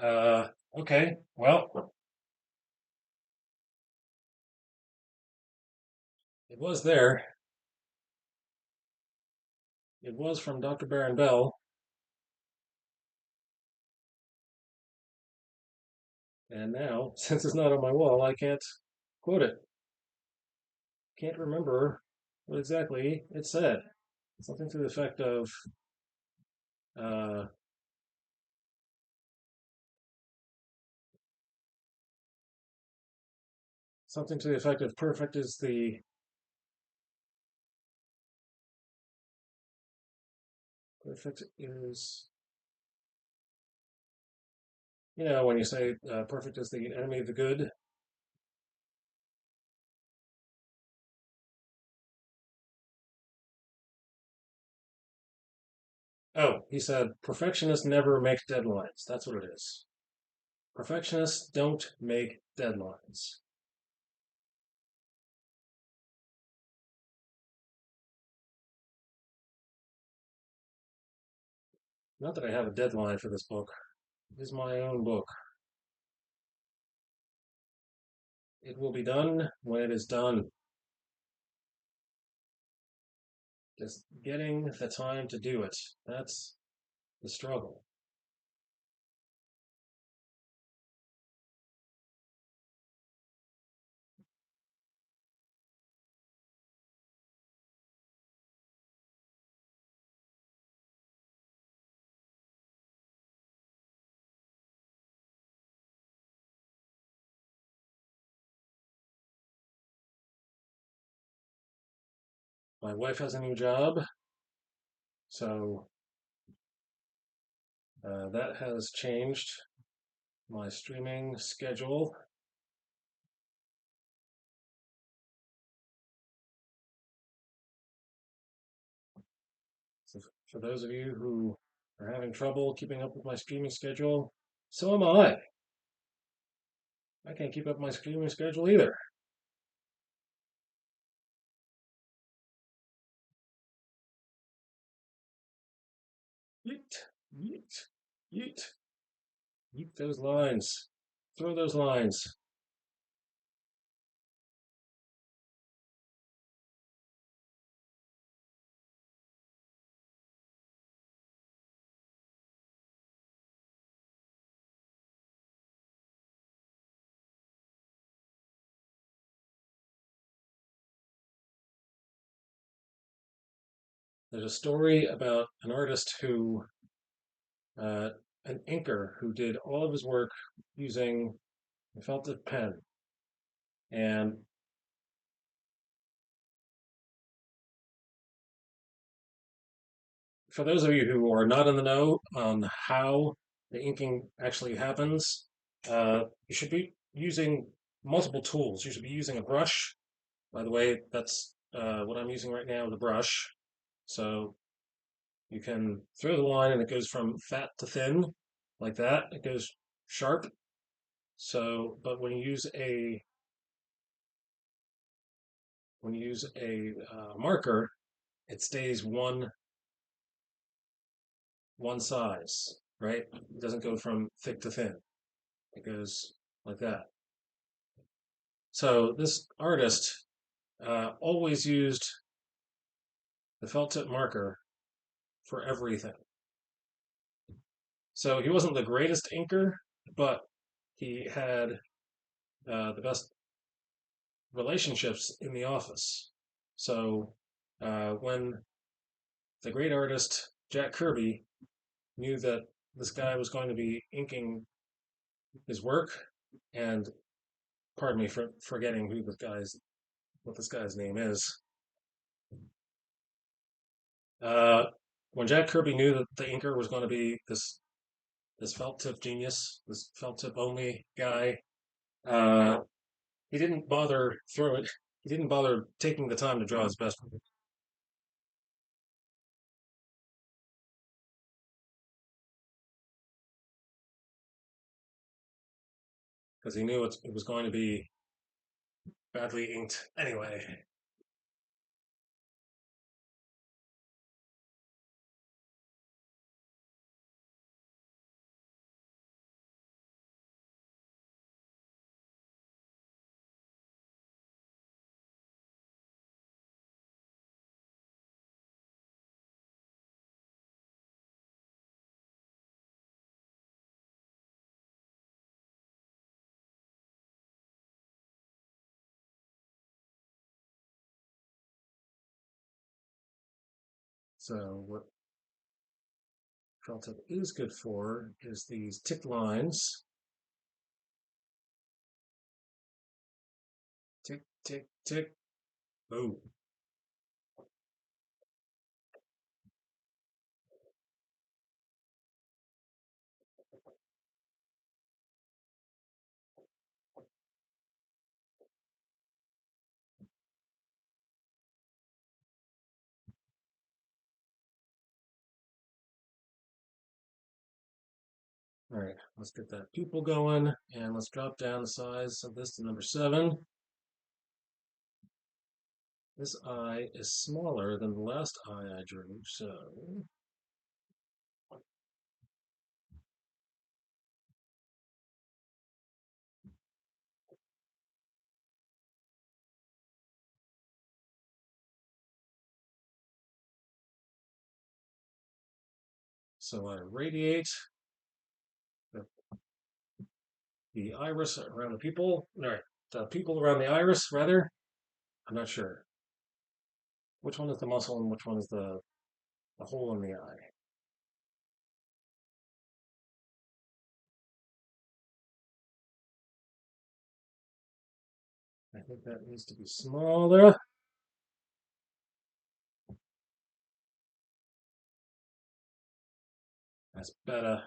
Okay. Well, it was there. It was from Dr. Baron Bell, and now, since it's not on my wall, I can't quote it. Can't remember what exactly it said. Something to the effect of, uh, something to the effect of perfect is, when you say perfect is the enemy of the good. Oh, he said perfectionists never make deadlines. That's what it is. Perfectionists don't make deadlines. Not that I have a deadline for this book. It is my own book. It will be done when it is done. Just getting the time to do it. That's the struggle. My wife has a new job, so that has changed my streaming schedule. So for those of you who are having trouble keeping up with my streaming schedule, so am I. I can't keep up my streaming schedule either. Yeet, yeet, yeet, yeet those lines. Throw those lines. There's a story about an artist uh, an inker who did all of his work using a felt tip pen. And for those of you who are not in the know on how the inking actually happens, you should be using multiple tools. You should be using a brush. By the way, that's what I'm using right now, the brush. So you can throw the line and it goes from fat to thin, like that. It goes sharp. So, but when you use a marker, it stays one size, right? It doesn't go from thick to thin. It goes like that. So this artist always used the felt tip marker for everything. So he wasn't the greatest inker, but he had the best relationships in the office. So when the great artist Jack Kirby knew that this guy was going to be inking his work, and pardon me for forgetting who this guy's what this guy's name is. Uh, when Jack Kirby knew that the inker was going to be this felt tip genius, this felt tip only guy, uh, he didn't bother throwing. He didn't bother taking the time to draw his best because he knew it was going to be badly inked anyway. So what Felt tip is good for is these tick lines. Tick, tick, tick. Boom. All right, let's get that pupil going, and let's drop down the size of this to number 7. This eye is smaller than the last eye I drew, so I radiate the, the iris around the pupil. All right, the pupil around the iris, rather. I'm not sure which one is the muscle and which one is the hole in the eye. I think that needs to be smaller. That's better.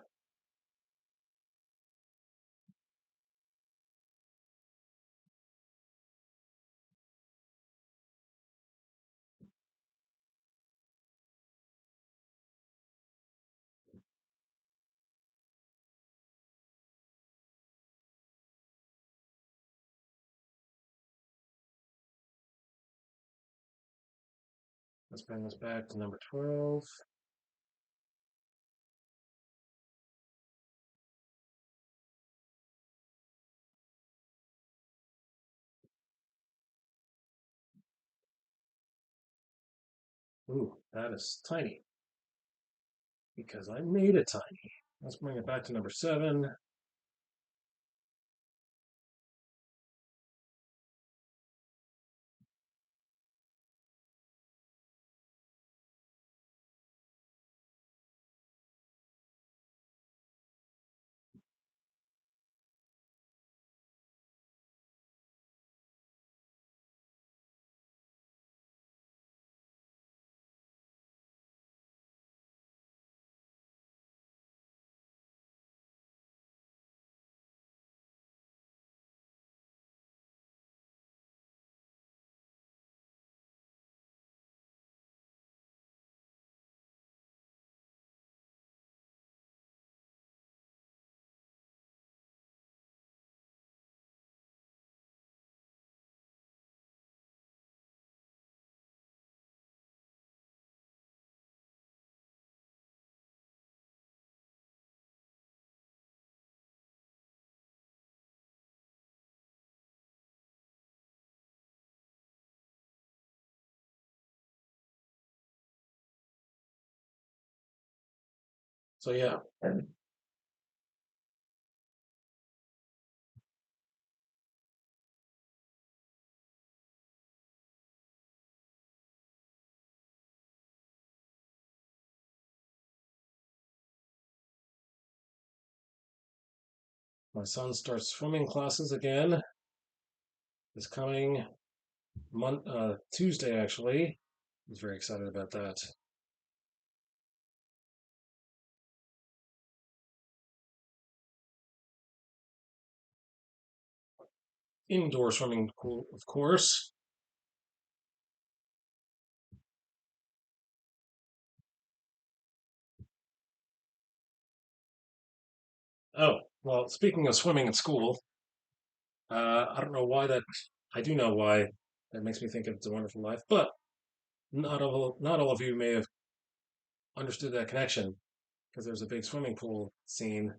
Let's bring this back to number 12. Ooh, that is tiny because I made it tiny. Let's bring it back to number 7. So yeah, my son starts swimming classes again this coming Tuesday, actually. He's very excited about that. Indoor swimming pool, of course. Oh, well, speaking of swimming at school, I don't know why that. I do know why that makes me think of It's a Wonderful Life, but not all of you may have understood that connection because there's a big swimming pool scene